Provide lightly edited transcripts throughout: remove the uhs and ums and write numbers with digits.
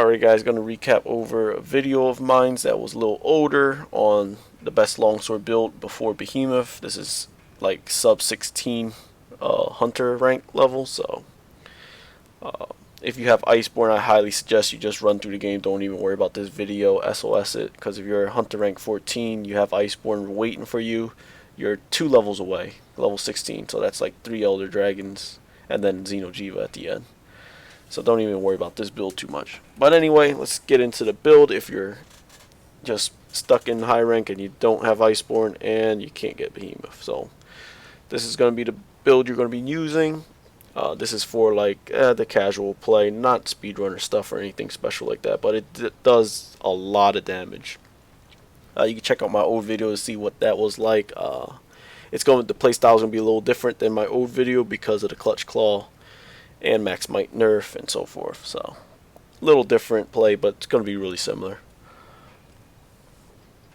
Alright guys, going to recap over a video of mine that was a little older on the best longsword build before Behemoth. This is like sub 16 hunter rank level, so if you have Iceborne, I highly suggest you just run through the game. Don't even worry about this video, SOS it, because if you're hunter rank 14, you have Iceborne waiting for you. You're 2 levels away, level 16, so that's like 3 Elder Dragons and then Xeno'jiva at the end. So don't even worry about this build too much. But anyway, let's get into the build. If you're just stuck in high rank and you don't have Iceborne and you can't get Behemoth, so this is going to be the build you're going to be using. This is for like the casual play, not speedrunner stuff or anything special like that, but it does a lot of damage. You can check out my old video to see what that was like. The playstyle is going to be a little different than my old video because of the Clutch Claw and Max Might nerf and so forth. So a little different play, but it's going to be really similar.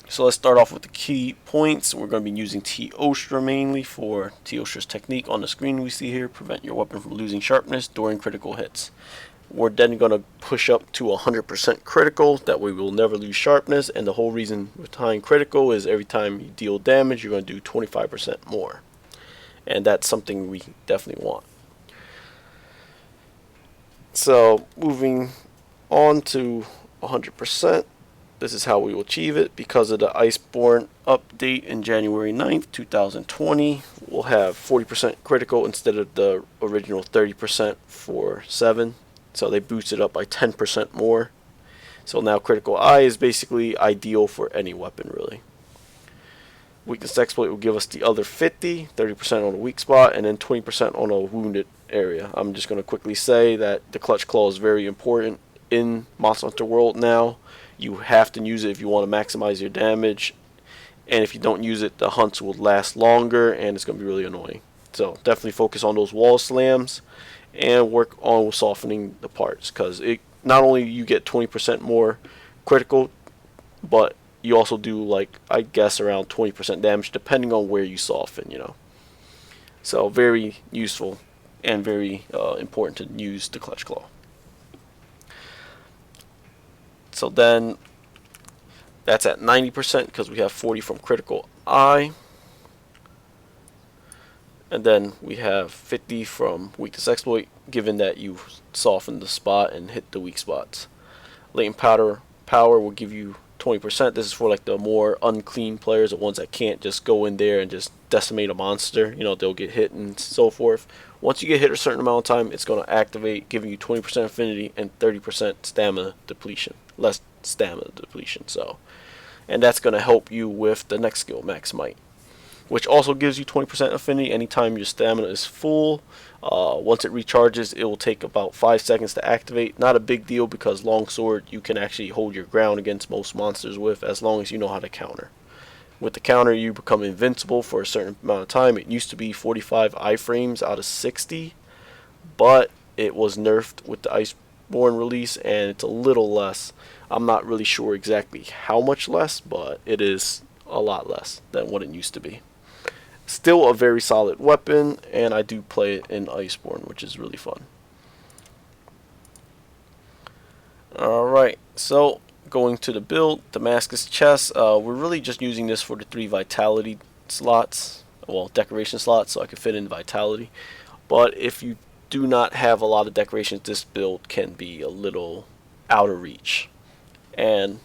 So let's start off with the key points. We're going to be using Teostra mainly for Teostra's technique on the screen we see here. Prevent your weapon from losing sharpness during critical hits. We're then going to push up to 100% critical. That way we'll never lose sharpness. And the whole reason behind critical is every time you deal damage, you're going to do 25% more. And that's something we definitely want. So moving on to 100%, this is how we will achieve it. Because of the Iceborne update in January 9th, 2020, we'll have 40% critical instead of the original 30% for 7. So they boosted up by 10% more. So now critical eye is basically ideal for any weapon really. Weakness exploit will give us the other 50, 30% on a weak spot, and then 20% on a wounded area. I'm just going to quickly say that the Clutch Claw is very important in Monster Hunter World now. You have to use it if you want to maximize your damage, and if you don't use it, the hunts will last longer and it's going to be really annoying. So definitely focus on those wall slams and work on softening the parts, because it not only you get 20% more critical, but you also do, like, I guess around 20% damage depending on where you soften, you know. So very useful and very important to use the Clutch Claw. So then that's at 90% because we have 40 from critical eye. And then we have 50 from weakness exploit, given that you soften the spot and hit the weak spots. Latent power will give you 20%. This is for like the more unclean players, the ones that can't just go in there and just decimate a monster. You know, they'll get hit and so forth. Once you get hit a certain amount of time, it's going to activate, giving you 20% affinity and 30% stamina depletion. Less stamina depletion. So, and that's going to help you with the next skill, Max Might, which also gives you 20% affinity anytime your stamina is full. Once it recharges, it will take about 5 seconds to activate. Not a big deal because Longsword you can actually hold your ground against most monsters with, as long as you know how to counter. With the counter, you become invincible for a certain amount of time. It used to be 45 iframes out of 60, but it was nerfed with the Iceborne release, and it's a little less. I'm not really sure exactly how much less, but it is a lot less than what it used to be. Still a very solid weapon, and I do play it in Iceborne, which is really fun. Alright, so going to the build, Damascus chest, we're really just using this for the 3 vitality slots, well, decoration slots, so I can fit in vitality. But if you do not have a lot of decorations, this build can be a little out of reach. And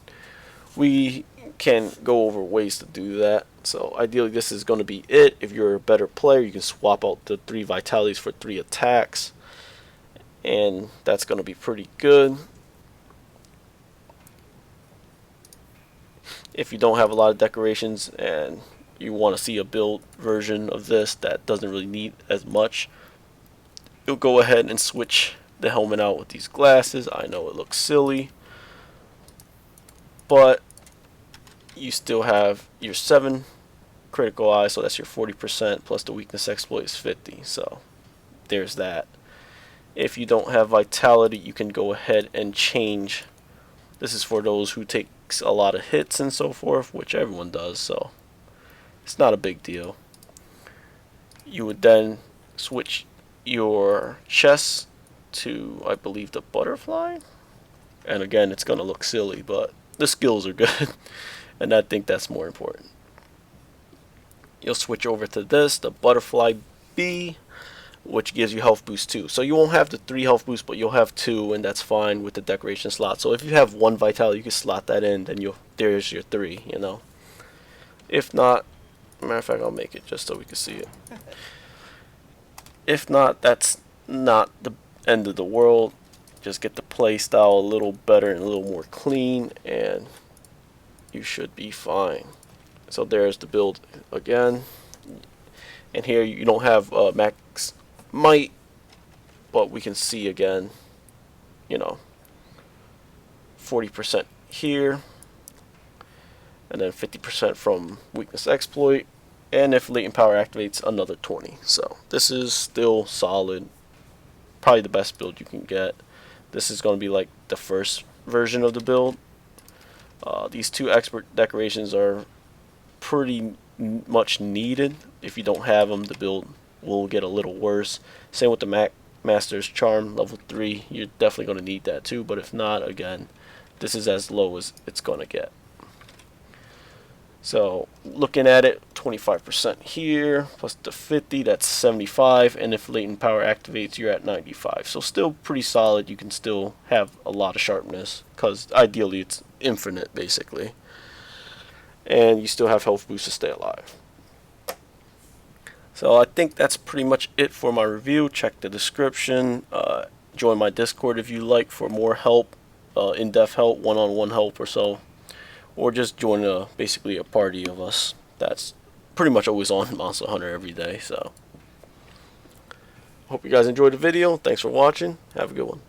we can go over ways to do that. So ideally this is going to be it. If you're a better player, you can swap out the 3 vitalities for 3 attacks, and that's going to be pretty good. If you don't have a lot of decorations and you want to see a build version of this that doesn't really need as much, you'll go ahead and switch the helmet out with these glasses. I know it looks silly, but you still have your 7 critical eye, so that's your 40%, plus the weakness exploit is 50, so there's that. If you don't have vitality, you can go ahead and change. This is for those who take a lot of hits and so forth, which everyone does, so it's not a big deal. You would then switch your chest to, I believe, the Butterfly. And again, it's going to look silly, but the skills are good. And I think that's more important. You'll switch over to this, the Butterfly B, which gives you health boost too. So you won't have the 3 health boost, but you'll have 2, and that's fine with the decoration slot. So if you have 1 vitality, you can slot that in, then there's your 3, you know. If not, matter of fact, I'll make it just so we can see it. If not, that's not the end of the world. Just get the play style a little better and a little more clean, and you should be fine. So there's the build again. And here you don't have max might, but we can see again, you know, 40% here, and then 50% from weakness exploit, and if latent power activates, another 20. So this is still solid, probably the best build you can get. This is going to be like the first version of the build. These 2 expert decorations are pretty much needed. If you don't have them, the build will get a little worse. Same with the Master's Charm level 3. You're definitely going to need that too, but if not, again, this is as low as it's going to get. So looking at it, 25% here plus the 50, that's 75, and if latent power activates, you're at 95. So still pretty solid. You can still have a lot of sharpness, because ideally it's infinite basically, and you still have health boost to stay alive. So I think that's pretty much it for my review. Check the description. Join my Discord if you like for more help, in-depth help, one-on-one help or so. Or just join basically a party of us that's pretty much always on Monster Hunter every day. So hope you guys enjoyed the video. Thanks for watching. Have a good one.